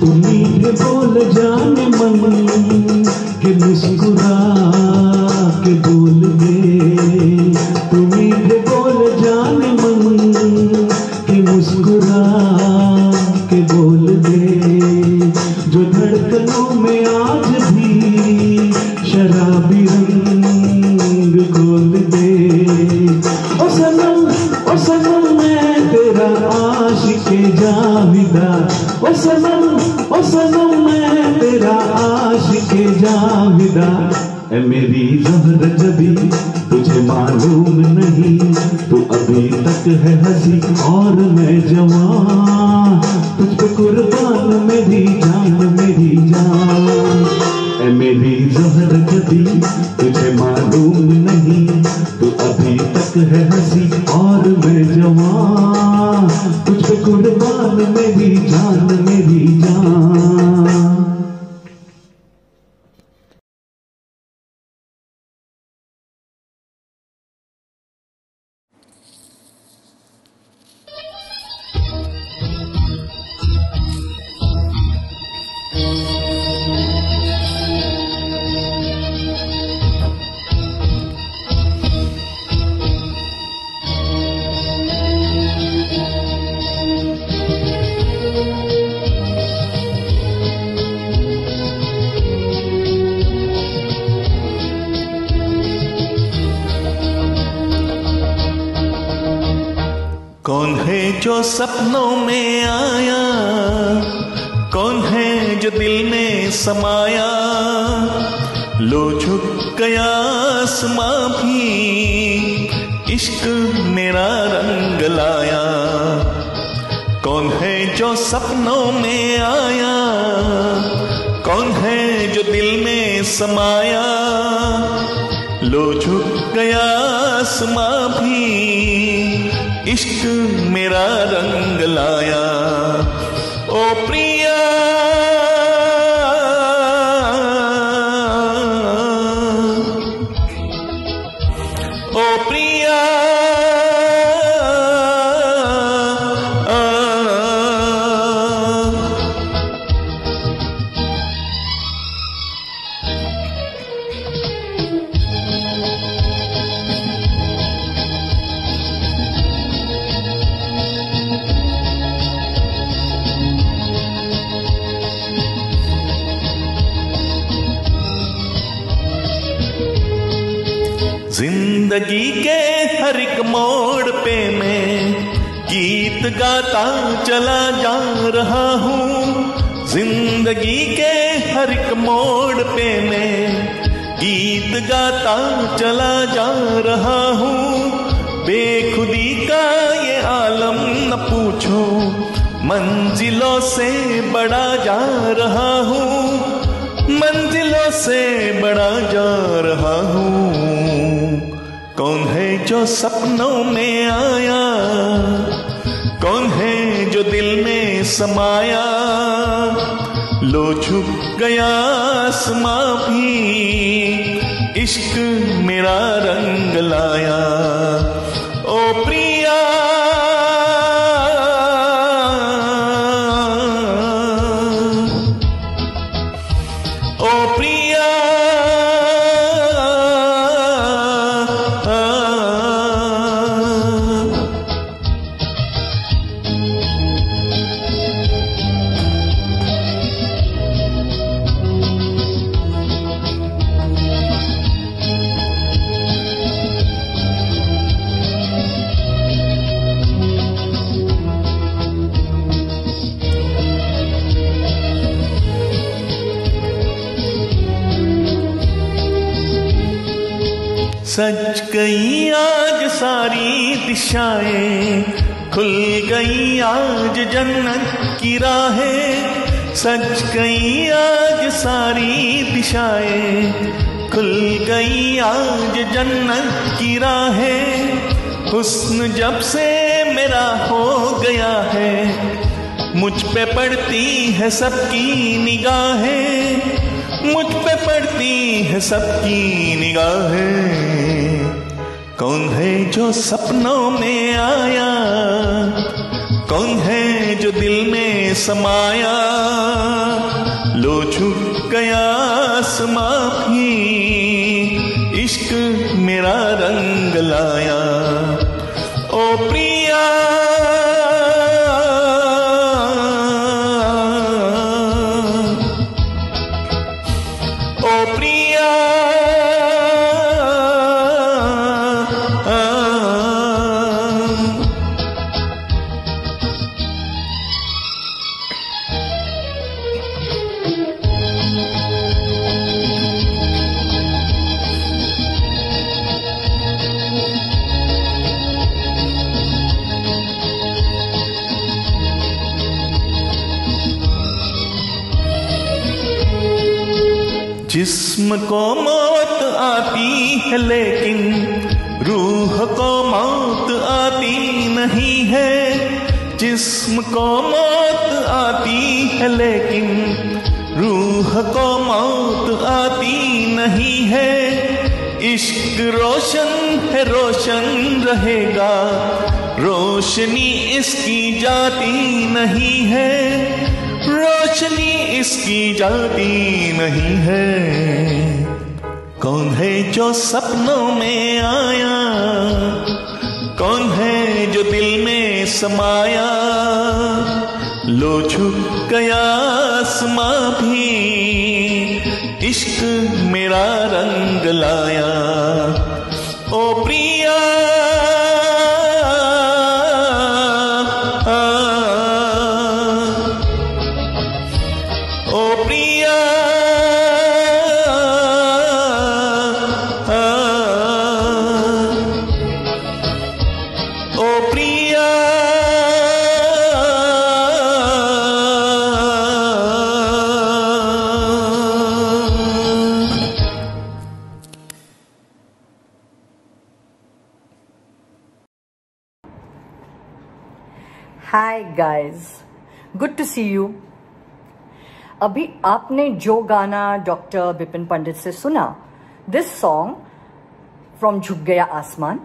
मीठे बोल जाने मन के मुस्कुरा के बोल दे, तू मीठे बोल जाने मन के मुस्कुरा के बोल दे, जो धड़कनों में आज भी शराबी रंग घोल दे। ओ सनम मैं तेरा आशिक़े जाविदा, ओ सनम मैं तेरा आशिक़े जाविदा। ऐ मेरी ज़ोहर जबी तुझे मालूम नहीं, तू अभी तक है हंसी और मैं जवान, तुझ पे कुर्बान मेरी जान मेरी जान। ऐ मेरी ज़ोहर जबी तुझे मालूम नहीं, तू अभी तक है हंसी और मैं जवान, तुझ पे कुर्बान मेरी जान मेरी जान। कौन है जो सपनों में आया, कौन है जो दिल में समाया, लो झुक गया आसमां भी इश्क मेरा रंग लाया। कौन है जो सपनों में आया, कौन है जो दिल में समाया, लो झुक गया आसमां भी इश्क मेरा रंग लाया। ओ प्रिया ओ प्रिया जिंदगी के हर एक मोड़ पे मैं गीत गाता चला जा रहा हूँ। जिंदगी के हर एक मोड़ पे मैं गीत गाता चला जा रहा हूँ। बेखुदी का ये आलम न पूछो, मंजिलों से बड़ा जा रहा हूँ, मंजिलों से बड़ा जा रहा हूँ। कौन है जो सपनों में आया, कौन है जो दिल में समाया। लो झुक गया आसमां भी, इश्क मेरा रंग लाया। ओ प्रिया ओ प्रिया सज गई आज सारी दिशाएं, खुल गई आज जन्नत की राहें। सज गई आज सारी दिशाएं, खुल गई आज जन्नत की राहें। हुस्न जब से मेरा हो गया है, मुझ पे पड़ती है सबकी निगाहें, मुझ पे पड़ती है सबकी निगाहें। कौन है जो सपनों में आया, कौन है जो दिल में समाया। लो झुक गया आसमां भी, इश्क मेरा रंग लाया। ओ प्रिया ओ प्रिया जिस्म को मौत आती है लेकिन रूह को मौत आती नहीं है। जिस्म को मौत आती है लेकिन रूह को मौत आती नहीं है। इश्क रोशन है रोशन रहेगा, रोशनी इसकी जाती नहीं है, रोशनी इसकी जाती नहीं है। कौन है जो सपनों में आया, कौन है जो दिल में समाया। लो झुक गया आसमां भी, इश्क मेरा रंग लाया। ओ प्रिया ओ प्रिया ओ Priya hi guys, good to see you. अभी आपने जो गाना डॉक्टर बिपिन पंडित से सुना, this song from Jhuk Gaya Aasmaan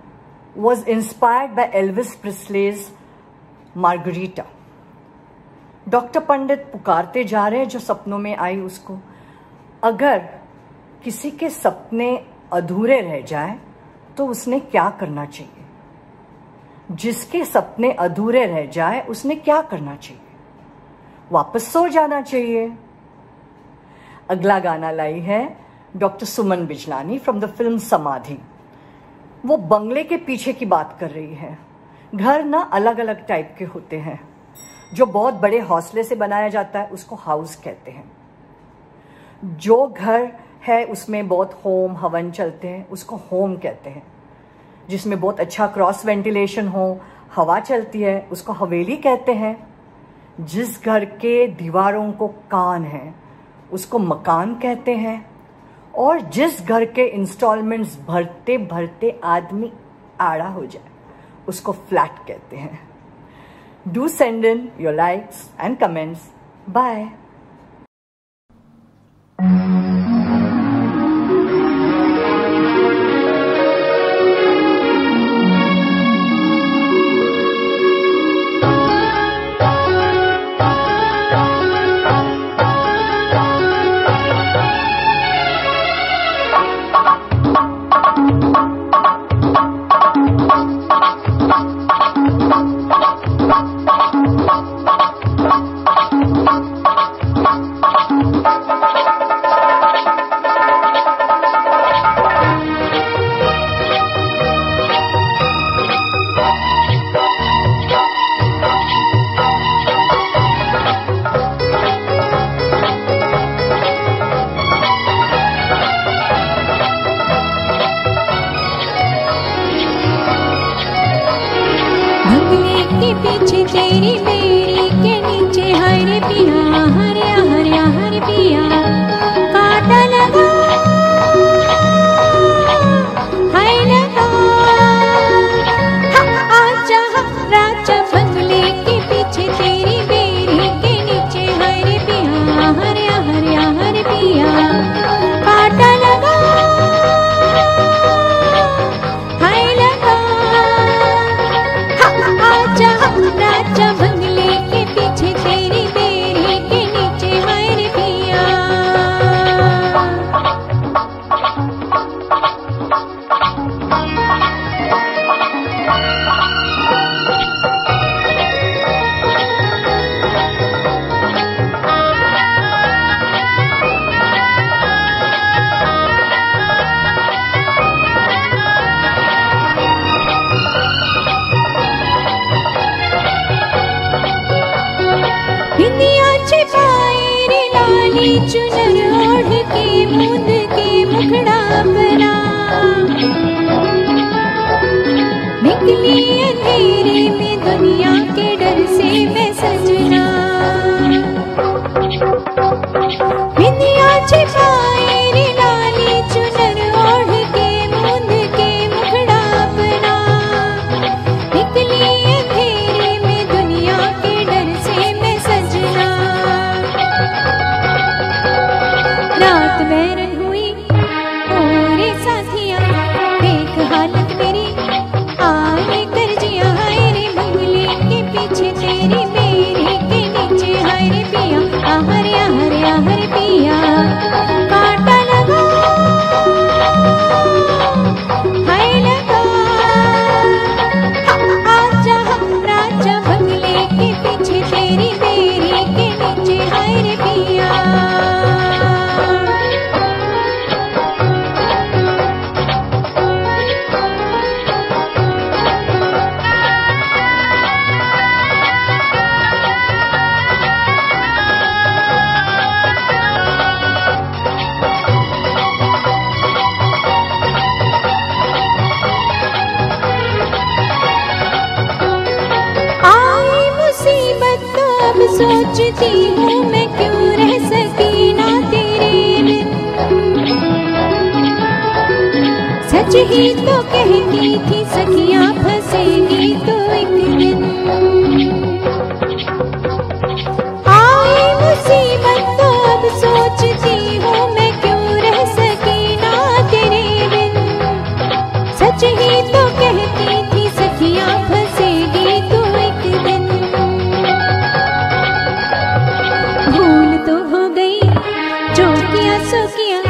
was inspired by Elvis Presley's Margarita. Doctor Pandit पुकारते जा रहे हैं जो सपनों में आई उसको। अगर किसी के सपने अधूरे रह जाए तो उसने क्या करना चाहिए? जिसके सपने अधूरे रह जाए उसने क्या करना चाहिए? वापस सो जाना चाहिए। अगला गाना लाई है doctor Suman Bijlani from the film समाधि। वो बंगले के पीछे की बात कर रही है। घर ना अलग अलग टाइप के होते हैं। जो बहुत बड़े हौसले से बनाया जाता है उसको हाउस कहते हैं। जो घर है उसमें बहुत होम हवन चलते हैं उसको होम कहते हैं। जिसमें बहुत अच्छा क्रॉस वेंटिलेशन हो, हवा चलती है, उसको हवेली कहते हैं। जिस घर के दीवारों को कान है उसको मकान कहते हैं। और जिस घर के इंस्टॉलमेंट्स भरते भरते आदमी आड़ा हो जाए उसको फ्लैट कहते हैं। Do send in your likes and comments. Bye. पीछे तेरी मेरी के नीचे हरे पिया हरे हरे हरे पिया काटा लगा हाय लगा आजा राजा बंगले के पीछे तेरी मेरी के नीचे हरे पिया हरे हरे हरे पिया काटा लगा हाय लगा आजा राजा बंगले के पीछे तेरी मेरी के नीचे हरे पिया। बिंदिया छिपाए रे लाली चुनर ओढ़ के मूंद के मुखड़ा बना निकली अंधेरे में दुनिया के डर से मैं सजना। बिंदिया छिपाए रे लाली चुनर ओढ़ के मूंद के मुखड़ा बना निकली अंधेरे में दुनिया के डर से मैं सजना। रात बैरन हुई ओरे साथिया देख हालत मेरी आने कर जिया हाय रे बंगले के पीछे तेरी मेरी के नीचे हाय रे पिया आहरे आहरे आहरे पिया काटा लगा हाय लगा आजा राजा बंगले के पीछे तेरी मेरी के नीचे हाय रे पिया। आई मुसीबत तो अब सोचती हूँ मैं क्यों रह सकी ना तेरे बिन। सच ही तो कहती थी सखियाँ फंसेगी तो एक दिन। आई मुसीबत तो अब सोचती हूँ मैं क्यों रह सकी ना तेरे बिन। सच ही तो कहती थी सखियाँ फंसेगी तो एक दिन। भूल तो हो गई जो किया सो किया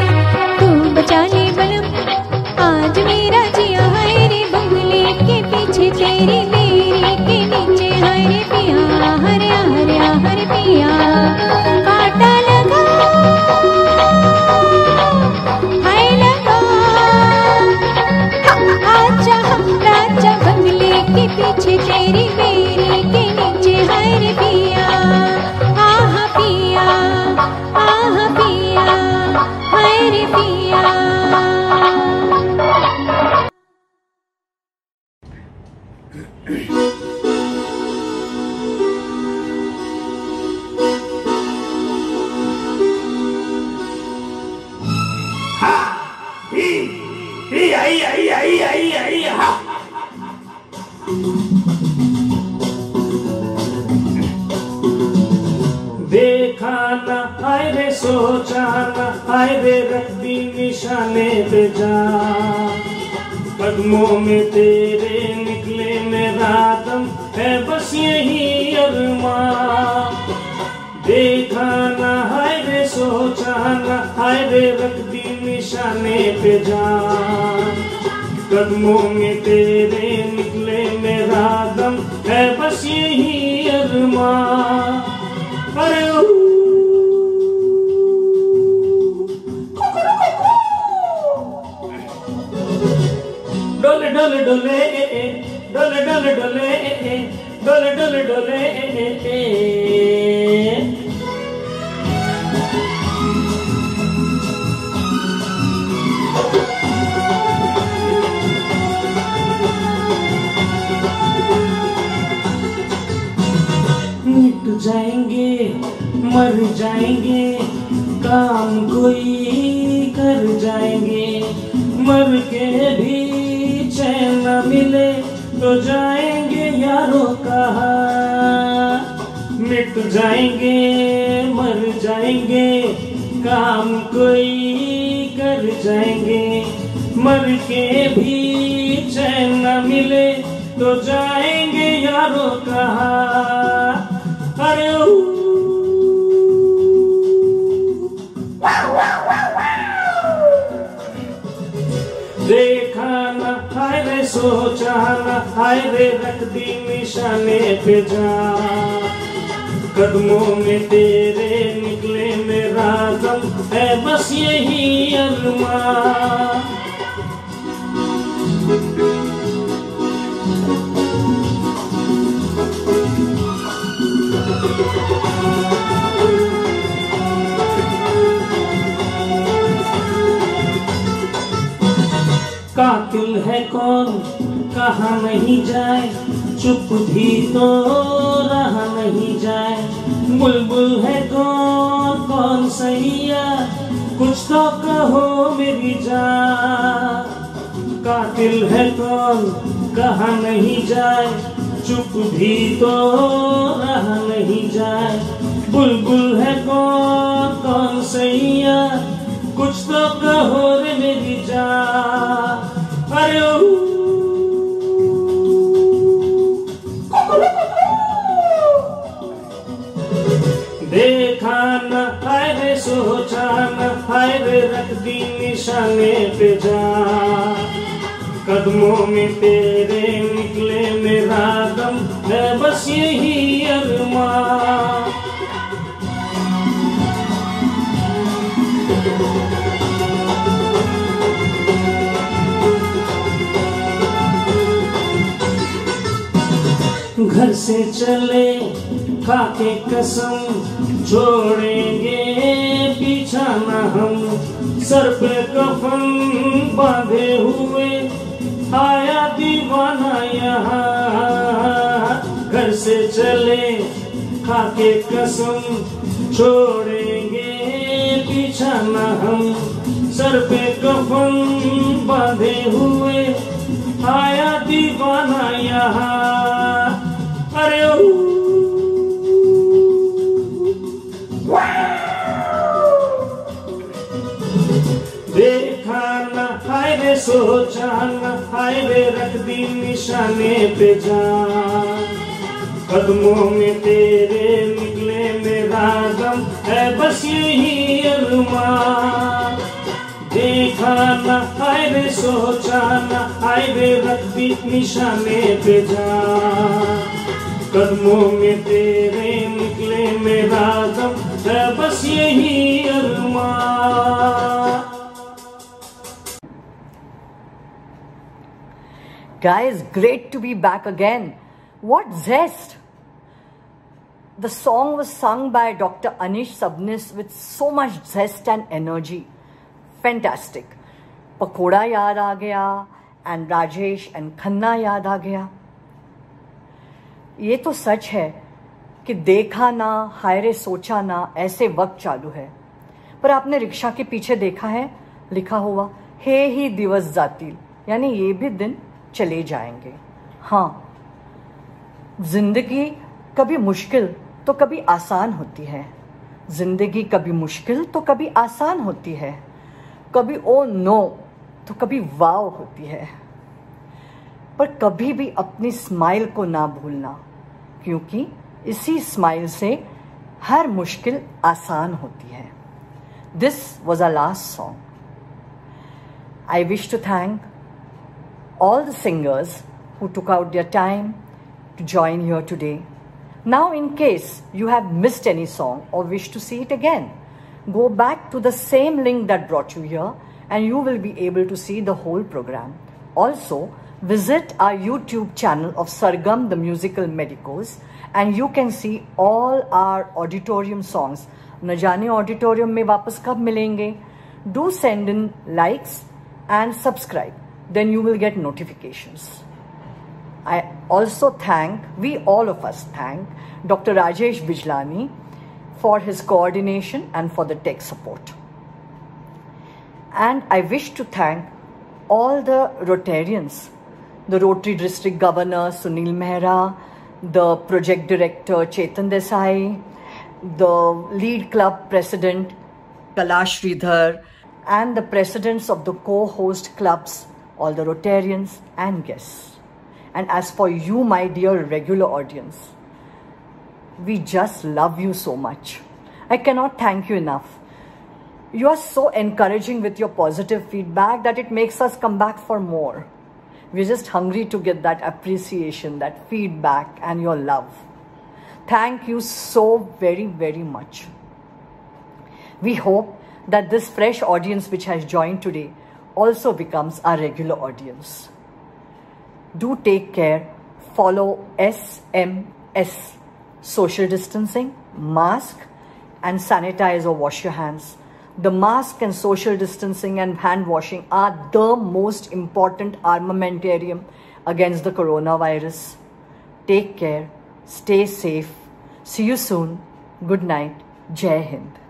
तू बचा ले बलम आज मेरा जिया हाय रे बंगले के पीछे तेरी मेरी के नीचे हाय रे पिया हरे हरे हरे पिया काटा लगा मेरे पिया। देखा न आए रे सोचा न आए रे रख दी निशाने पे जा, कदमों में तेरे निकले मेरा दम है बस यही अरमां। देखा न आए रे सोचा न आए रे रख दी निशाने पे जा, कदमों में तेरे निकले मेरा दम है बस यही अरमां। अरे डोले डोले डोले डोले डोले डोले डोले डोले डोले। मिट जाएंगे मर जाएंगे काम कोई कर जाएंगे, मर के भी चैन न मिले तो जाएंगे यारों कहाँ। मिट जाएंगे मर जाएंगे काम कोई कर जाएंगे, मर के भी चैन न मिले तो जाएंगे यारों कहाँ। अरे देखा न हाय रे सोचा न हाय रे रख दी निशाने पे जा, कदमों में तेरे निकले मेरा दम है बस यही अरमां। कातिल है कौन कहाँ नहीं जाए, चुप भी तो रहा नहीं जाए। बुलबुल है कौन कौन सैया, कुछ तो कहो मेरी जान। कातिल है कौन कहाँ नहीं जाए, चुप भी तो रहा नहीं जाए। बुलबुल है कौन कौन सैया, कुछ तो कहो रे मेरी जान। अरे देखा न हाय रे सोचा न हाय रे रख दी निशाने पे जा, कदमों में तेरे निकले मेरा दम है बस यही अरमां। घर से चले खाके कसम, छोड़ेंगे पीछा न हम। सर पे कफन बांधे हुए आया दीवाना यहाँ। घर से चले खाके कसम, छोड़ेंगे पीछा न हम। सर पे कफन बांधे हुए आया दीवाना यहाँ। अरे देखा न हाय रे सोचा न हाय रे रख दी निशाने पे जा, कदमों में तेरे निकले मेरा दम है बस यही अरमां। देखा न हाय रे सोचा न हाय रे रख दी निशाने पे जा, कदमों में तेरे निकले मेरा दम है बस यही अरमां। Guys, great to be back again. What zest! The song was sung by Dr. Anish Sabnis with so much zest and energy. Fantastic. Pakora याद आ गया एंड राजेश एंड खन्ना याद आ गया। ये तो सच है कि देखा ना हाय रे सोचा ना ऐसे वक्त चालू है, पर आपने रिक्शा के पीछे देखा है लिखा हुआ हे ही दिवस जातील, यानी ये भी दिन चले जाएंगे। हाँ, जिंदगी कभी मुश्किल तो कभी आसान होती है, जिंदगी कभी मुश्किल तो कभी आसान होती है, कभी ओ नो तो कभी वाव होती है। पर कभी भी अपनी स्माइल को ना भूलना, क्योंकि इसी स्माइल से हर मुश्किल आसान होती है। This was a last song. I wish to thank all the singers who took out their time to join here today. Now, in case you have missed any song or wish to see it again, go back to the same link that brought you here and you will be able to see the whole program. Also, visit our YouTube channel of Sargam the Musical Medicos and you can see all our auditorium songs. न जाने auditorium में वापस कब मिलेंगे? Do send in likes and subscribe, then you will get notifications. I also we all of us thank Dr. Rajesh Bijlani for his coordination and for the tech support. And I wish to thank all the Rotarians, the Rotary District Governor Sunil Mehra, the Project Director Chetan Desai, the Lead Club President Kalash Sridhar, and the presidents of the co-host clubs, all the Rotarians and guests. And as for you, my dear regular audience, we just love you so much. I cannot thank you enough. You are so encouraging with your positive feedback that it makes us come back for more. We're just hungry to get that appreciation, that feedback and your love. Thank you so very, very much. We hope that this fresh audience which has joined today also becomes our regular audience. Do take care, follow SMS, social distancing, mask and sanitize or wash your hands. The mask and social distancing and hand washing are the most important armamentarium against the coronavirus. Take care, stay safe. See you soon. Good night. Jai Hind.